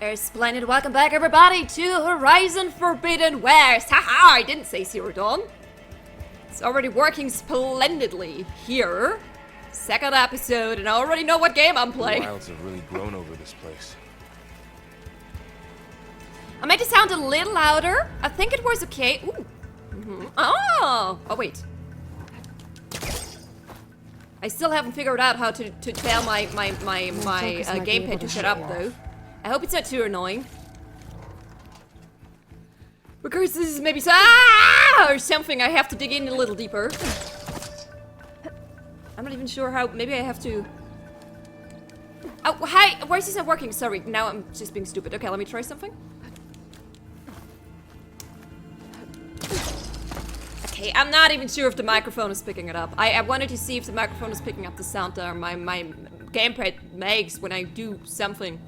Splendid. Welcome back, everybody, to Horizon Forbidden West. Haha, I didn't say Zero Dawn. It's already working splendidly here. Second episode, and I already know what game I'm playing. The wilds have really grown over this place. I made the sound a little louder. I think it was okay. Ooh. Oh, wait. I still haven't figured out how to tell my gamepad to shut up, though. I hope it's not too annoying. Because this is maybe or something I have to dig in a little deeper. I'm not even sure how. Maybe I have to. Oh, hi. Why is this not working? Sorry. Now I'm just being stupid. Okay, let me try something. Okay, I'm not even sure if the microphone is picking it up. I wanted to see if the microphone is picking up the sound that my gamepad makes when I do something.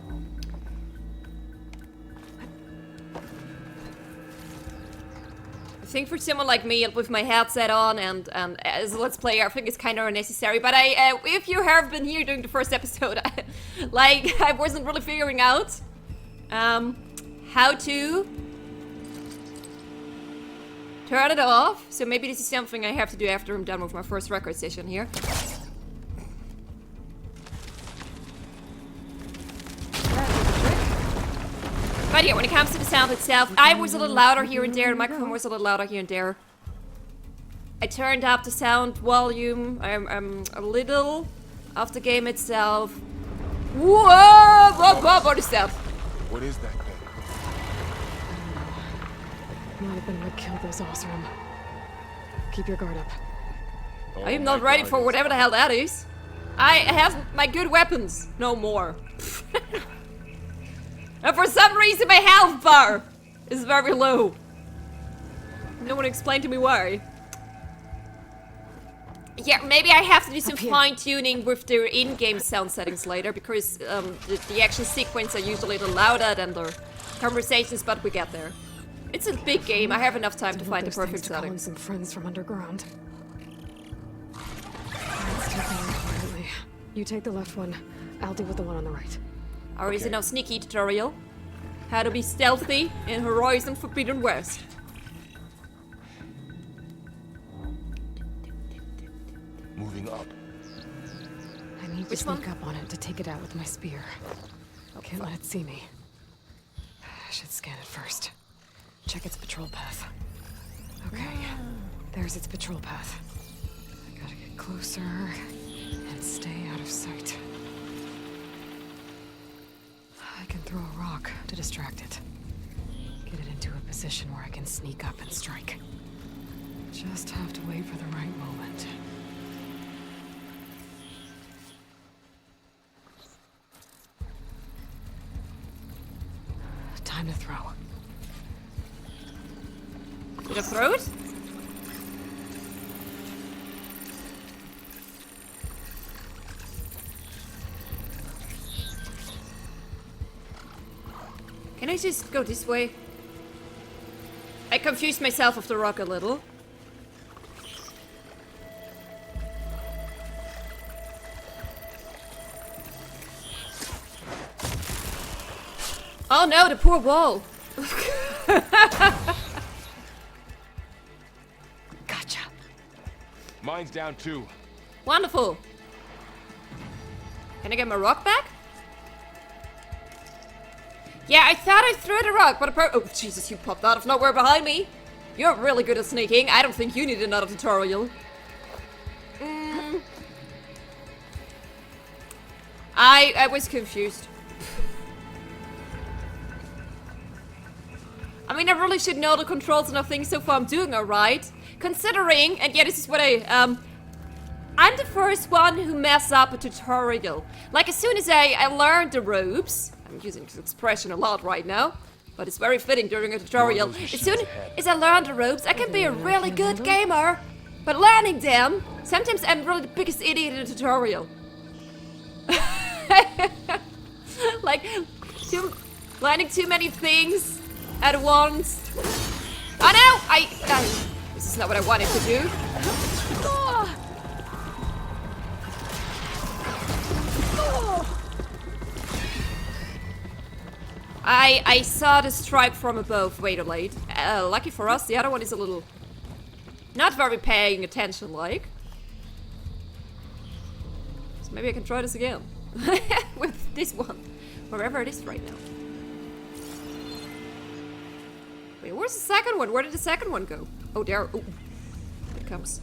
I think for someone like me with my headset on and as a let's player, I think it's kind of unnecessary. But if you have been here during the first episode, I wasn't really figuring out how to turn it off. So maybe this is something I have to do after I'm done with my first record session here. But yeah, when it comes to the sound itself, I was a little louder here and there, the microphone was a little louder here and there. I turned up the sound volume, I'm a little of the game itself. Whoa! What is that? What is that thing? Might have been what killed those Osram. Keep your guard up. Oh, I am not ready for whatever the hell that is. I have my good weapons, no more. And for some reason my health bar is very low. No one explained to me why. Yeah, maybe I have to do some fine-tuning with their in-game sound settings later, because the action sequences are usually a little louder than the conversations, but we get there. It's a big game, I have enough time to find the perfect settings. Some friends from underground. Let's take them quietly. You take the left one, I'll deal with the one on the right. Or is it no sneaky tutorial? How to be stealthy in Horizon Forbidden West. Moving up. I need to sneak up on it to take it out with my spear. Can't let it see me. I should scan it first. Check its patrol path. Okay, there's its patrol path. I gotta get closer and stay out of sight. I can throw a rock to distract it. Get it into a position where I can sneak up and strike. Just have to wait for the right moment. Time to throw. Did I throw it? Can I just go this way? I confused myself with the rock a little. Oh no, the poor wall. Gotcha. Mine's down too. Wonderful. Can I get my rock back? Yeah, I thought I threw the rock, but oh Jesus, you popped out of nowhere behind me. You're really good at sneaking. I don't think you need another tutorial. I was confused. I mean, I really should know the controls and I think so far I'm doing alright. Considering, and yeah, this is what I'm the first one who messed up a tutorial. Like, as soon as I learned the ropes, I'm using this expression a lot right now, but it's very fitting during a tutorial. As soon as I learned the ropes, I can be a really good gamer. But learning them, sometimes I'm really the biggest idiot in a tutorial. Like, learning too many things at once. Oh no! This is not what I wanted to do. I saw the strike from above. Wait a minute. Lucky for us, the other one is a little... not very paying attention, like. So maybe I can try this again. With this one. Wherever it is right now. Wait, where's the second one? Where did the second one go? Oh, there. Oh, it comes.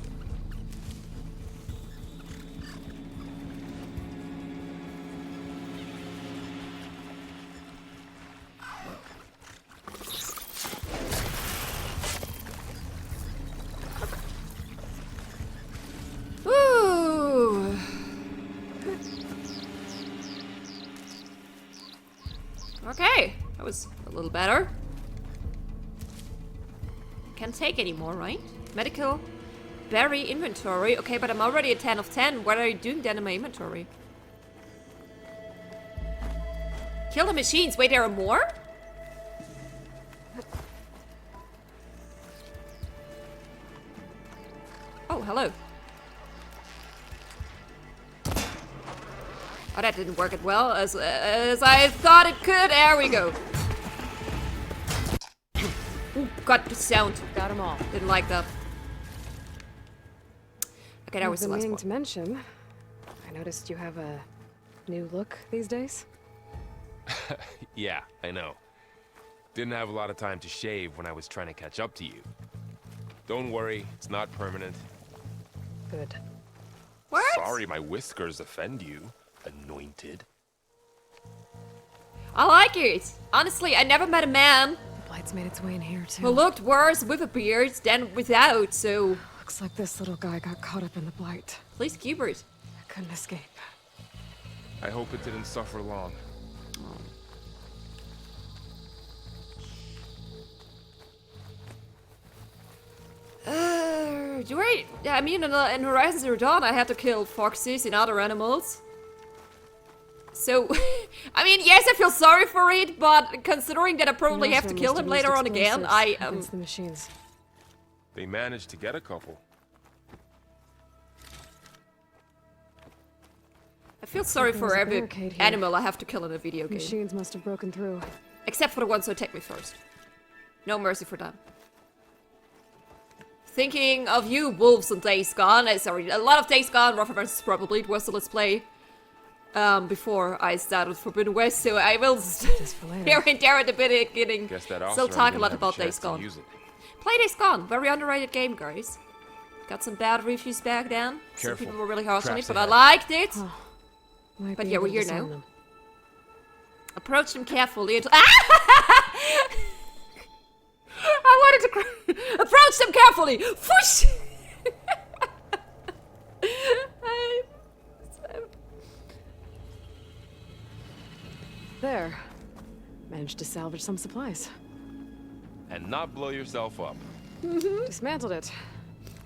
Ooh. Okay, that was a little better. Can't take any more, right? Medical, berry, inventory. Okay, but I'm already at 10 of 10. What are you doing then in my inventory? Kill the machines. Wait, there are more? Oh, hello. Oh, that didn't work as well as I thought it could. There we go. Ooh, got the sound. Got them all. Didn't like that. Okay, that was the last meaning one. to mention, I noticed you have a new look these days. Yeah, I know. Didn't have a lot of time to shave when I was trying to catch up to you. Don't worry, it's not permanent. Good. What? Sorry my whiskers offend you, anointed. I like it. Honestly, I never met a man The blight's made its way in here too. who looked worse with a beard than without, so Looks like this little guy got caught up in the blight. please keep it. I couldn't escape. I hope it didn't suffer long. I mean, in Horizon Zero Dawn, I had to kill foxes and other animals. So, I mean, yes, I feel sorry for it, but considering that I probably have to kill him later on again, I against the machines. They managed to get a couple. I feel sorry There's for a every barricade here. animal I have to kill in a video game. Machines must have broken through. Except for the ones who attack me first. No mercy for them. Thinking of you, wolves on Days Gone. Sorry, a lot of Days Gone, references probably. It was the Let's Play before I started Forbidden West, so I will This for later. here and there at the beginning Guess that still officer talk a didn't lot have about chance Days to Gone. use it. Play Days Gone, very underrated game, guys. Got some bad reviews back then. Some Careful. people were really harsh on it, Traps but I ahead. liked it. Might But be yeah, able we're to here disarm now. them. Approach them carefully and... I wanted to cry. Approach them carefully! Whoosh! There. Managed to salvage some supplies. And not blow yourself up. Dismantled it.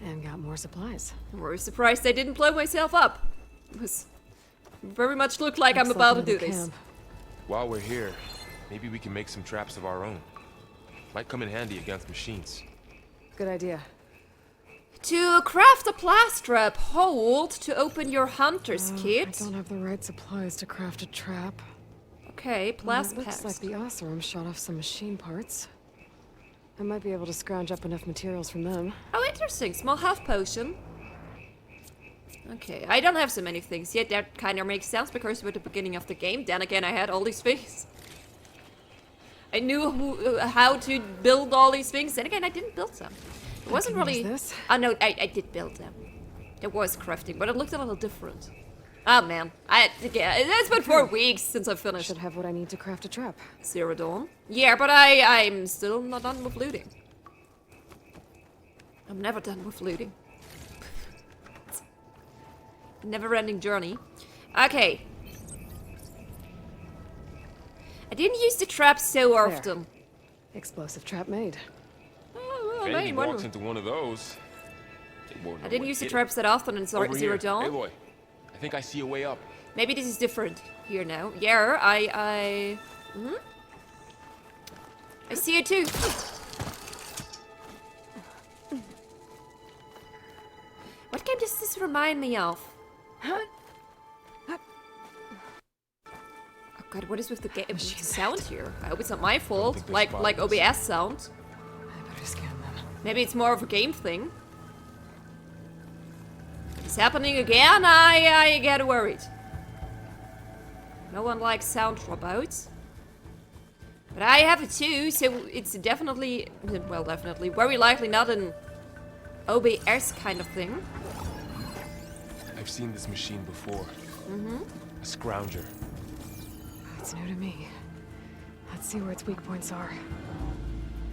And got more supplies. I'm very surprised I didn't blow myself up. It was very much looked like I'm Looks about to another do this. camp. While we're here, maybe we can make some traps of our own. Might come in handy against machines. Good idea. To craft a blast trap, hold to open your hunter's I kit. don't have the right supplies to craft a trap. Okay, Well, blast it looks packs. like the Oseram shot off some machine parts. I might be able to scrounge up enough materials from them. Oh, interesting. Small health potion. Okay, I don't have so many things yet. That kind of makes sense because we're at the beginning of the game. Then again, I had all these things. I knew how to build all these things. Then again, I didn't build them. It wasn't can use really... this. Oh, no, I did build them. There was crafting, but it looked a little different. Oh, man. It's been 4 weeks since I finished Should have what I need to craft a trap. Zero Dawn. Yeah, but I'm still not done with looting. I'm never done with looting. Never-ending journey. Okay. I didn't use the trap so often. Explosive trap made. Oh, If well, Andy maybe walks into one of those, they won't know I didn't what use the hit traps that often in him. Over Zero here, Dawn. Aloy, I think I see a way up. Maybe this is different here now. Yeah, I see it too. What game does this remind me of? A God, what is with the game? Machine Sound here? I hope it's not my fault. think they Like spotted us. OBS sound. I better scan them. Maybe it's more of a game thing. It's happening again. I get worried. No one likes sound dropouts. But I have it too, so it's definitely, well, definitely, very likely not an OBS kind of thing. I've seen this machine before. A scrounger. It's new to me. Let's see where its weak points are.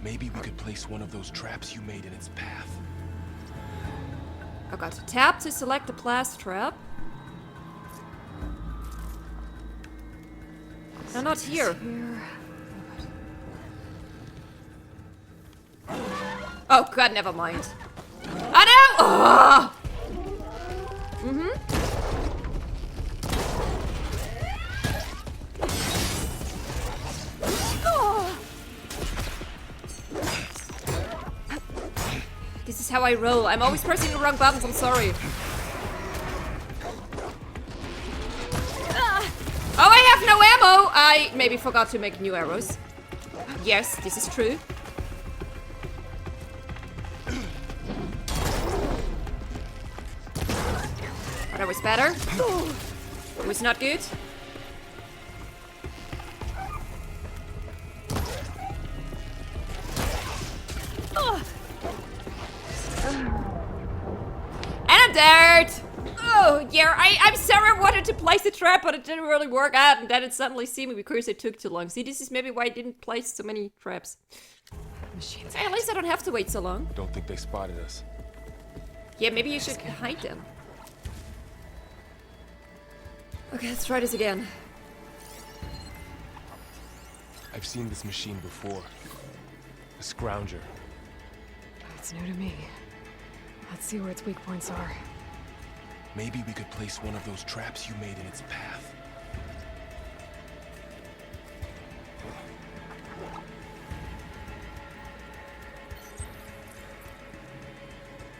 Maybe we could place one of those traps you made in its path. I got to tap to select the blast trap. No, not here. Here. Oh god, never mind. I know! Oh! This is how I roll. I'm always pressing the wrong buttons, I'm sorry. Oh, I have no ammo! I maybe forgot to make new arrows. Yes, this is true. Oh, that was better. It was not good. And I'm dead! Oh, yeah, I'm sorry I wanted to place the trap, but it didn't really work out, and then it suddenly see me because it took too long. See, this is maybe why I didn't place so many traps. Machines. Hey, at least I don't have to wait so long. I don't think they spotted us. Yeah, maybe you should hide them. Okay, let's try this again. I've seen this machine before. A scrounger. It's new to me. Let's see where its weak points are. Maybe we could place one of those traps you made in its path.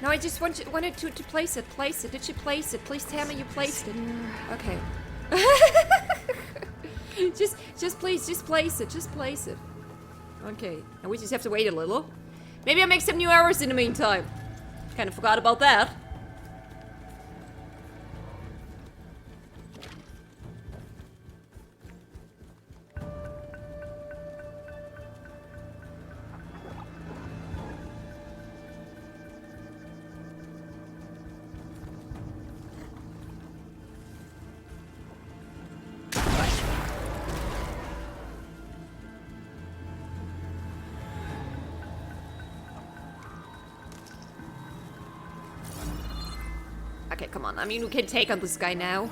No, I just wanted to place it. Place it. Did you place it? Please tell me you placed it. Okay. just please, just place it. Just place it. Okay. Now we just have to wait a little. Maybe I'll make some new arrows in the meantime. Kind of forgot about that. Okay, come on. I mean, we can take on this guy now.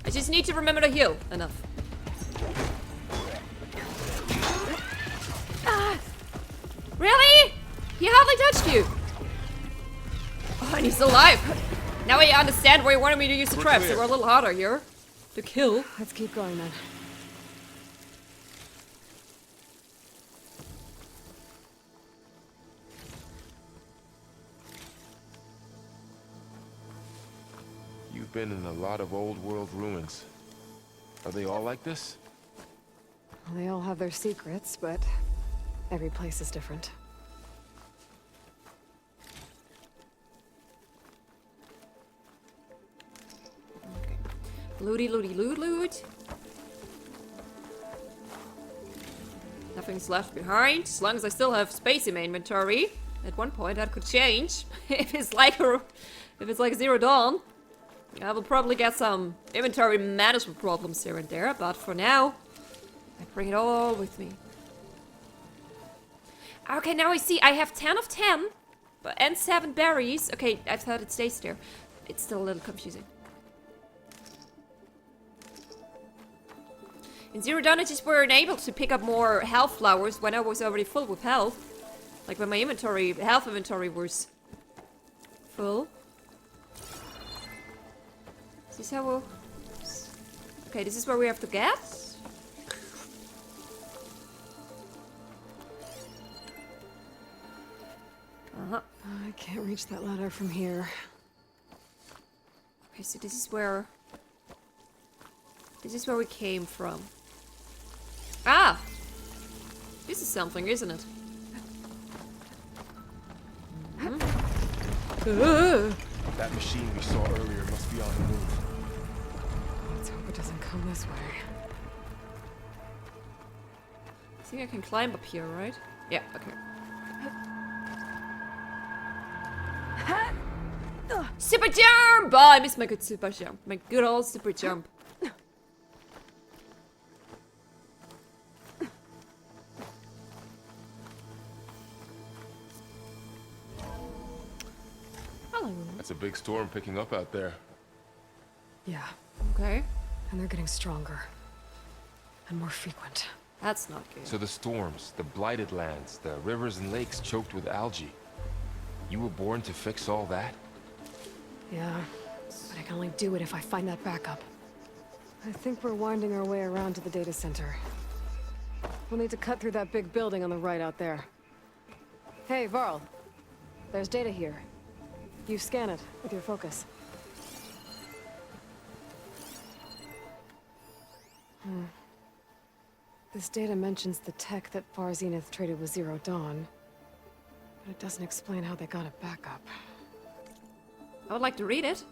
I just need to remember to heal. Enough. Really? He hardly touched you. Oh, and he's alive. Now I understand why you wanted me to use the traps. They were a little harder here to kill. Let's keep going then. You've been in a lot of old world ruins. Are they all like this? Well, they all have their secrets, but every place is different. Looty, looty, loot, loot. Nothing's left behind, as long as I still have space in my inventory. At one point, that could change. if it's like Zero Dawn, I will probably get some inventory management problems here and there. But for now, I bring it all with me. Okay, now I see. I have 10 of 10, and 7 berries. Okay, I thought it stays there. It's still a little confusing. In Zero Dawn, I just weren't able to pick up more health flowers when I was already full with health. Like when my health inventory was full. Is this how we'll... Okay, this is where we have to get. Uh-huh. I can't reach that ladder from here. Okay, so this is where... This is where we came from. Ah! This is something, isn't it? That machine we saw earlier must be on the move. Let's hope it doesn't come this way. I think I can climb up here, right? Yeah, okay. Super jump! Oh, I missed my good super jump. My good old super jump. Hello. That's a big storm picking up out there. Yeah, Okay. and they're getting stronger. And more frequent. That's not good. So the storms, the blighted lands, the rivers and lakes choked with algae. You were born to fix all that? Yeah, but I can only do it if I find that backup. I think we're winding our way around to the data center. We'll need to cut through that big building on the right out there. Hey, Varl. There's data here. You scan it with your focus. This data mentions the tech that Far Zenith traded with Zero Dawn, but it doesn't explain how they got it back up. I would like to read it.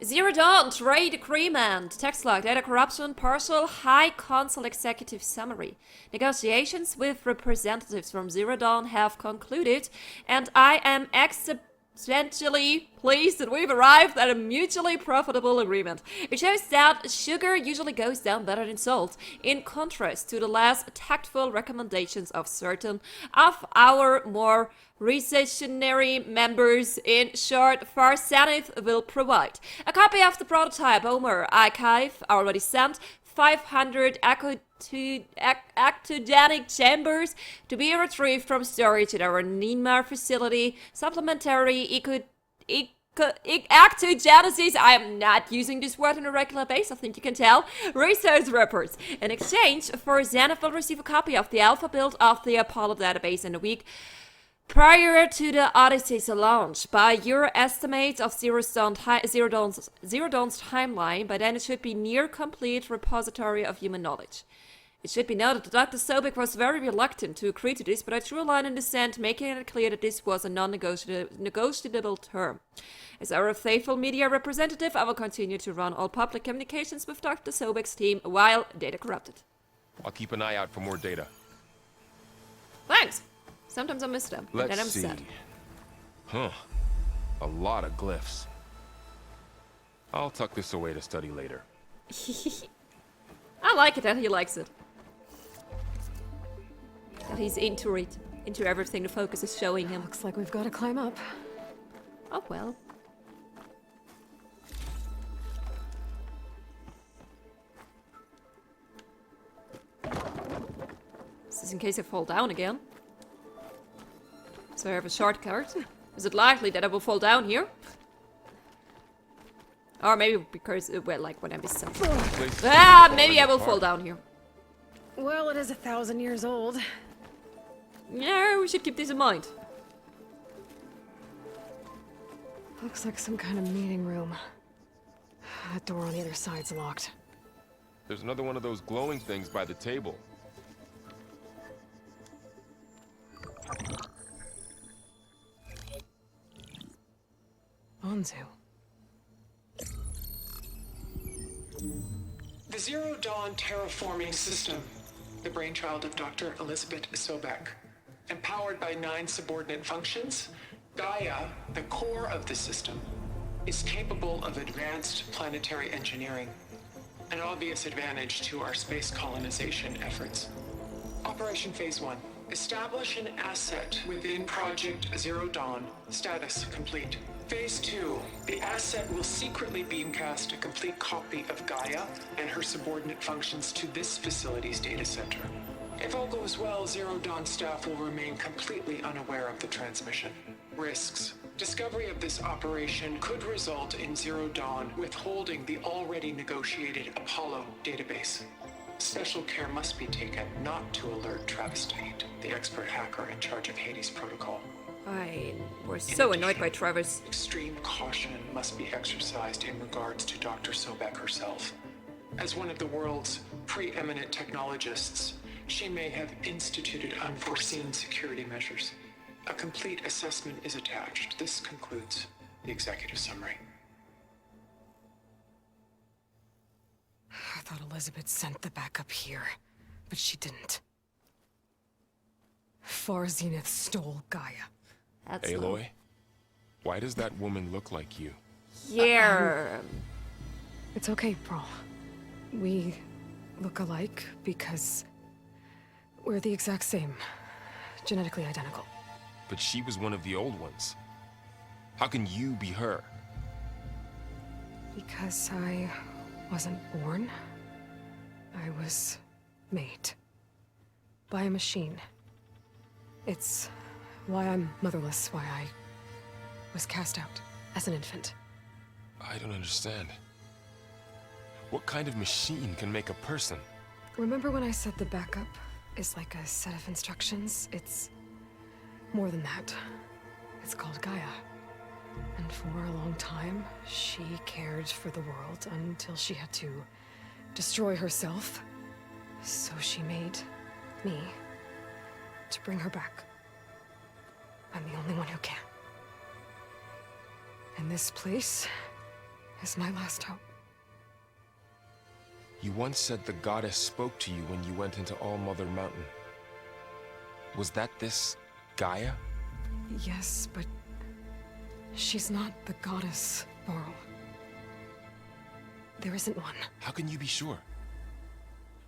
Zero Dawn Trade Agreement. Text log. Data corruption. Partial High Council Executive Summary. Negotiations with representatives from Zero Dawn have concluded, and I am exceptionally pleased that we've arrived at a mutually profitable agreement. It shows that sugar usually goes down better than salt, in contrast to the less tactful recommendations of certain of our more recessionary members. In short, Far Zenith will provide a copy of the prototype Homer archive already sent, 500 actogenic chambers to be retrieved from storage at our Ninmar facility, supplementary actogenesis, I am not using this word on a regular basis, I think you can tell, research reports. In exchange for Zenith will receive a copy of the alpha build of the Apollo database in a week prior to the Odyssey's launch. By your estimates of Zero Dawn's timeline, by then it should be near complete repository of human knowledge. It should be noted that Dr. Sobek was very reluctant to agree to this, but I drew a line in the sand, making it clear that this was a non-negotiable term. As our faithful media representative, I will continue to run all public communications with Dr. Sobek's team while data corrupted. I'll keep an eye out for more data. Thanks! Sometimes I miss them, and then I'm Let's see. sad. Huh. A lot of glyphs. I'll tuck this away to study later. I like it that he likes it. That he's into it, into everything the focus is showing him. Looks like we've got to climb up. Oh well. This is in case I fall down again. So I have a shortcut. Is it likely that I will fall down here? Or maybe because, well, like when I miss something. Ah, maybe I will fall down here. Well, it is 1,000 years old. Yeah, we should keep this in mind. Looks like some kind of meeting room. That door on the other side's locked. There's another one of those glowing things by the table. Onzu. The Zero Dawn terraforming system, the brainchild of Dr. Elizabeth Sobek. Empowered by 9 subordinate functions, Gaia, the core of the system, is capable of advanced planetary engineering, an obvious advantage to our space colonization efforts. Operation Phase 1. Establish an asset within Project Zero Dawn. Status complete. Phase 2. The asset will secretly beamcast a complete copy of Gaia and her subordinate functions to this facility's data center. If all goes well, Zero Dawn staff will remain completely unaware of the transmission. Risks. Discovery of this operation could result in Zero Dawn withholding the already negotiated Apollo database. Special care must be taken not to alert Travis Tate, the expert hacker in charge of Hades Protocol. We're so annoyed by Travis. Extreme caution must be exercised in regards to Dr. Sobek herself. As one of the world's preeminent technologists, she may have instituted unforeseen security measures. A complete assessment is attached. This concludes the executive summary. I thought Elizabeth sent the backup here, but she didn't. Far Zenith stole Gaia. That's Aloy? Why does that woman look like you? Yeah. It's okay, Prowl. We look alike because we're the exact same. Genetically identical. But she was one of the old ones. How can you be her? Because I wasn't born. I was made. By a machine. It's why I'm motherless, why I was cast out as an infant. I don't understand. What kind of machine can make a person? Remember when I said the backup is like a set of instructions? It's more than that. It's called Gaia. And for a long time, she cared for the world until she had to destroy herself. So she made me to bring her back. I'm the only one who can. And this place is my last hope. You once said the goddess spoke to you when you went into All-Mother Mountain. Was that this Gaia? Yes, but she's not the goddess, Varl. There isn't one. How can you be sure?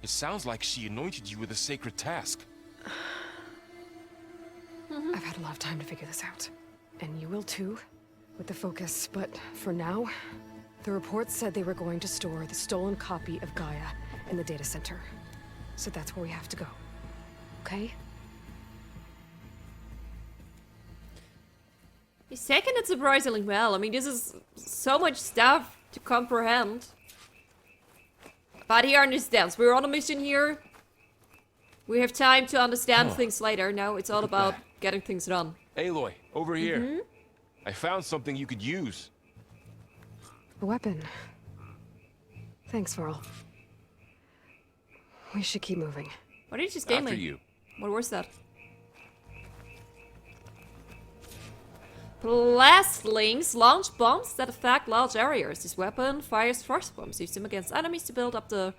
It sounds like she anointed you with a sacred task. I've had a lot of time to figure this out. And you will too, with the focus. But for now, the reports said they were going to store the stolen copy of Gaia in the data center. So that's where we have to go. Okay? He's taking it surprisingly well. I mean, this is so much stuff to comprehend. But he understands. We're on a mission here. We have time to understand things later. Now it's all about getting things done. Aloy, over here. I found something you could use. A weapon. Thanks, Varl. We should keep moving. What did you just give After me? you. What was that? Blastlings launch bombs that affect large areas. This weapon fires force bombs. Use them against enemies to build up the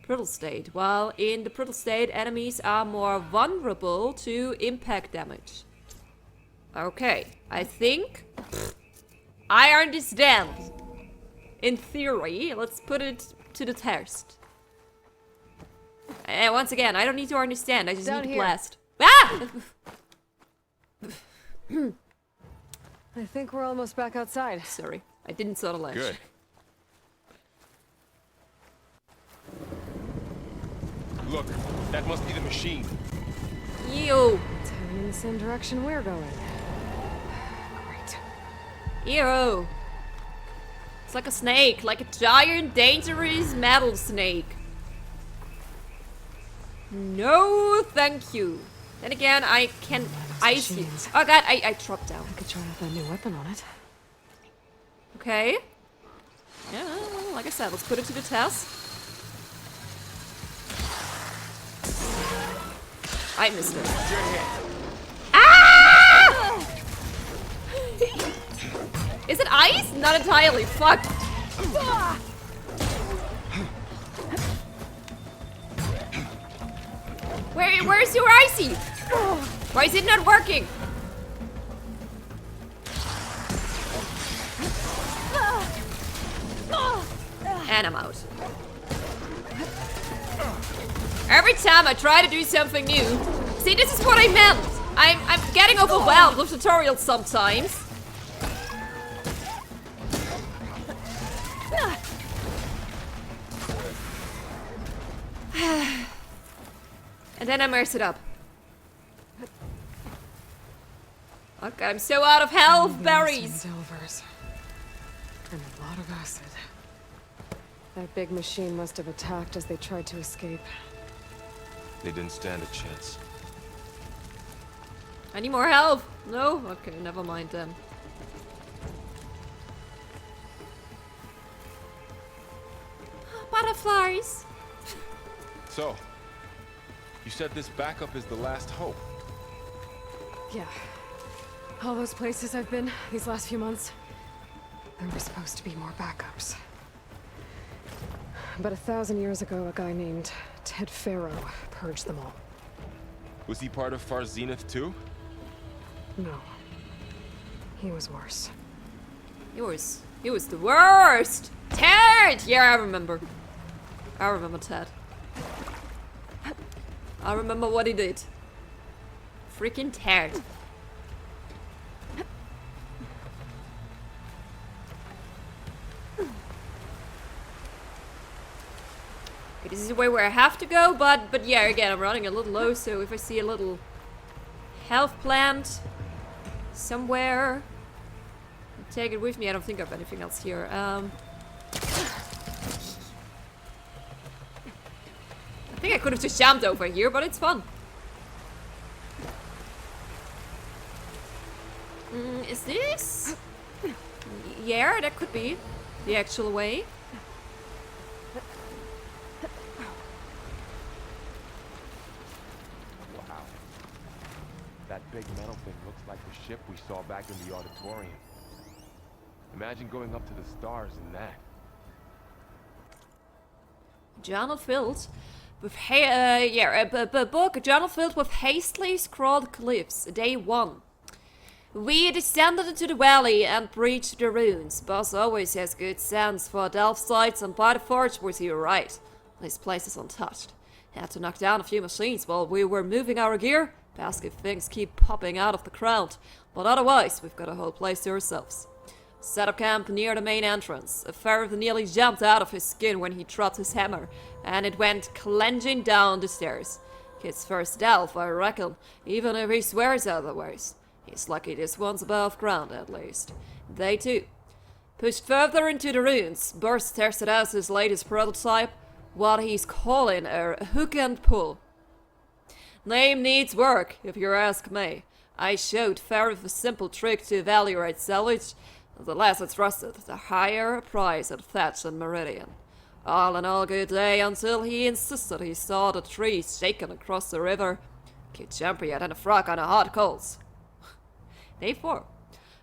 brittle state. While in the brittle state, enemies are more vulnerable to impact damage. Okay, I think I understand. In theory, let's put it to the test. And once again, I don't need to understand. I just Down need to here. blast. Ah! I think we're almost back outside. Sorry, I didn't saw the ledge. Good. Look, that must be the machine. Ew. It's heading in the same direction we're going. Great. Ew. It's like a snake, like a giant, dangerous metal snake. No, thank you. Then again, I can ice you. machines. Oh god, I dropped down. I could try out that new weapon on it. Okay. Yeah, like I said, let's put it to the test. I missed it. Ah! Is it ice? Not entirely. Fuck. Where's your icy? Why is it not working? And I'm out. Every time I try to do something new, see, this is what I meant. I'm getting overwhelmed with tutorials sometimes. And then I mess it up. Okay, I'm so out of health, berries. Silvers. And a lot of acid. That big machine must have attacked as they tried to escape. They didn't stand a chance. I need more help. No? Okay, never mind then. Butterflies! So, you said this backup is the last hope. Yeah. All those places I've been these last few months, there were supposed to be more backups. But 1,000 years ago, a guy named Ted Pharaoh purged them all. Was he part of Far Zenith too? No. He was worse. He was the worst! Ted! Yeah, I remember. I remember Ted. I remember what he did. Freaking Ted. Okay, this is the way where I have to go, but yeah, again, I'm running a little low, so if I see a little health plant somewhere, I'll take it with me. I don't think I have anything else here. I think I could have just jumped over here, but it's fun. Is this? Yeah, that could be the actual way. Wow. That big metal thing looks like the ship we saw back in the auditorium. Imagine going up to the stars in that. Journal filled with a book. A journal filled with hastily scrawled cliffs. Day 1. We descended into the valley and breached the ruins. Boss always has good sense for delve sites, and by the forge was he right. This place is untouched. Had to knock down a few machines while we were moving our gear. Basket things keep popping out of the ground, but otherwise we've got a whole place to ourselves. Set up camp near the main entrance. A ferret nearly jumped out of his skin when he dropped his hammer, and it went clenching down the stairs. His first delve, I reckon, even if he swears otherwise. He's lucky this one's above ground, at least. Day 2. Pushed further into the ruins, Burst tested out his latest prototype, what he's calling a hook and pull. Name needs work, if you ask me. I showed Ferret a simple trick to evaluate salvage. The less it's rusted, the higher price at Thatch and Meridian. All in all, good day until he insisted he saw the trees shaking across the river. Kid jumpier than a frog on a hot coals. Day 4.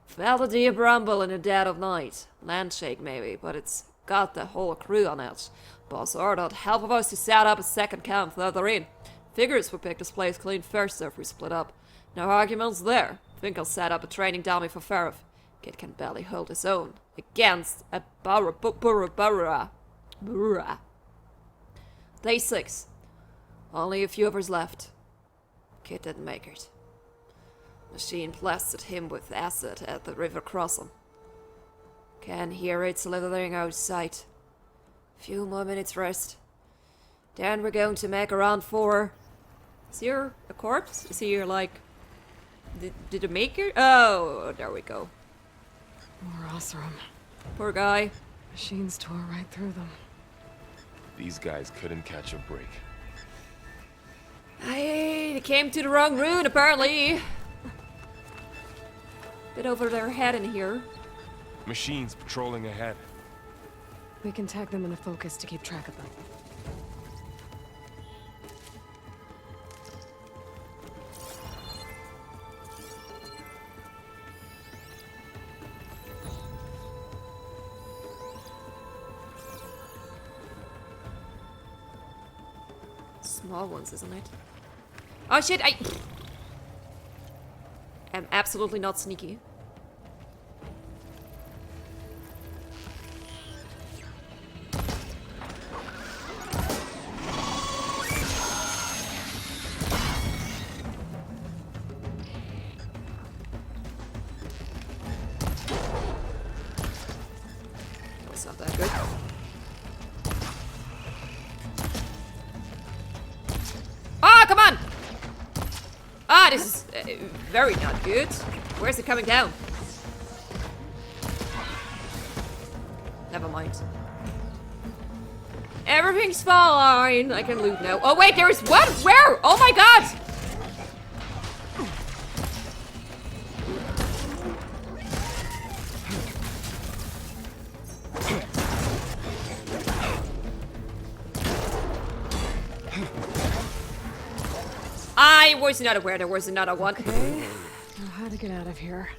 Felt a deep rumble in the dead of night. Landshake maybe, but it's got the whole crew on edge. Boss ordered half of us to set up a second camp further in. Figures we pick this place clean first if we split up. No arguments there. Think I'll set up a training dummy for Ferret. Kid can barely hold his own against a burra. Day 6. Only a few of us left. Kid didn't make it. Machine blasted him with acid at the river crossing. Can hear it slithering outside. Few more minutes rest. Then we're going to make around 4. Is here a corpse? Is here like... Did it make it? Oh, there we go. More Osram. Poor guy. Machines tore right through them. These guys couldn't catch a break. They came to the wrong rune, apparently. Bit over their head in here. Machines patrolling ahead. We can tag them in a focus to keep track of them. Small ones, isn't it? Oh shit, I'm absolutely not sneaky. That was not that good. Ah, come on! Ah, this is very not good. Where's it coming down? Never mind. Everything's fine. I can loot now. Oh wait, there is what? Where? Oh my god! was not aware there was another one. Okay. Now how to get out of here?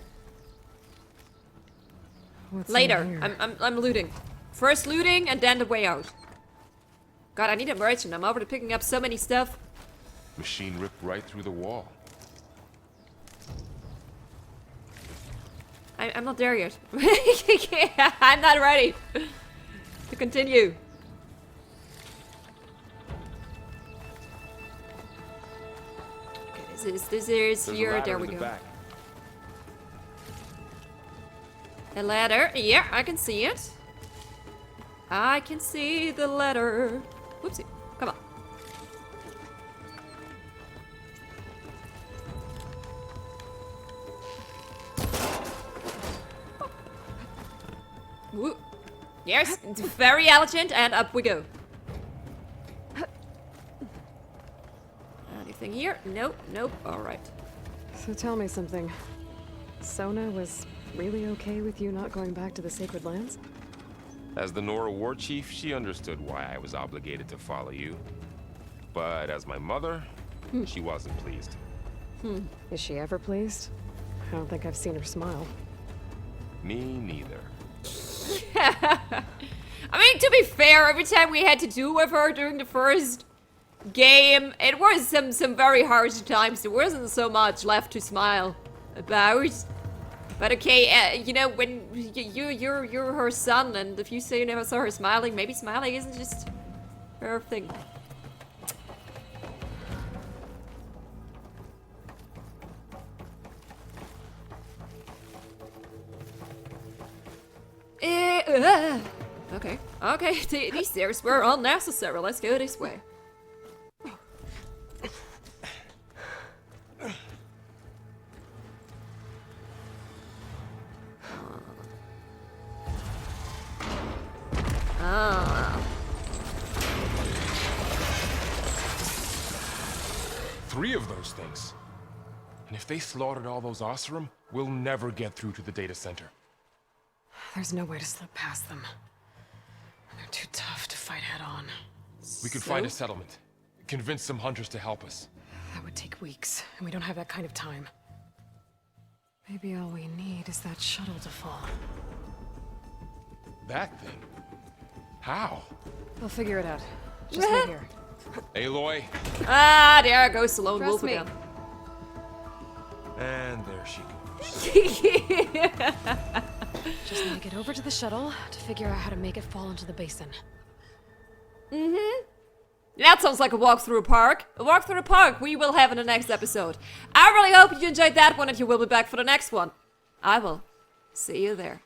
What's in Later. here? I'm looting. First looting and then the way out. God, I need a merchant. I'm already picking up so many stuff. Machine ripped right through the wall. I'm not there yet. I'm not ready to continue. Okay, this is There's a here. ladder There in we the go. back. A ladder. Yeah, I can see it. I can see the ladder. Whoopsie. Come on. Woo. Yes, it's very elegant, and up we go. Anything here? Nope, nope. Alright. So tell me something. Sona was really okay with you not going back to the Sacred Lands? As the Nora war chief, she understood why I was obligated to follow you. But as my mother, she wasn't pleased. Is she ever pleased? I don't think I've seen her smile. Me neither. I mean, to be fair, every time we had to do with her during the first game, it was some very harsh times. There wasn't so much left to smile about. But okay, you know, when you're her son, and if you say you never saw her smiling, maybe smiling isn't just her thing. Okay, okay, these stairs were unnecessary. Let's go this way. Ah. 3 of those things. And if they slaughtered all those Oseram, we'll never get through to the data center. There's no way to slip past them. They're too tough to fight head on. We could find a settlement. Convince some hunters to help us. That would take weeks, and we don't have that kind of time. Maybe all we need is that shuttle to fall. That thing? How? We'll figure it out. Just wait here. Aloy. Ah, there goes the lone Trust wolf me. again. And there she goes. Just need to get over to the shuttle to figure out how to make it fall into the basin. That sounds like a walk through a park. A walk through a park we will have in the next episode. I really hope you enjoyed that one and you will be back for the next one. I will see you there.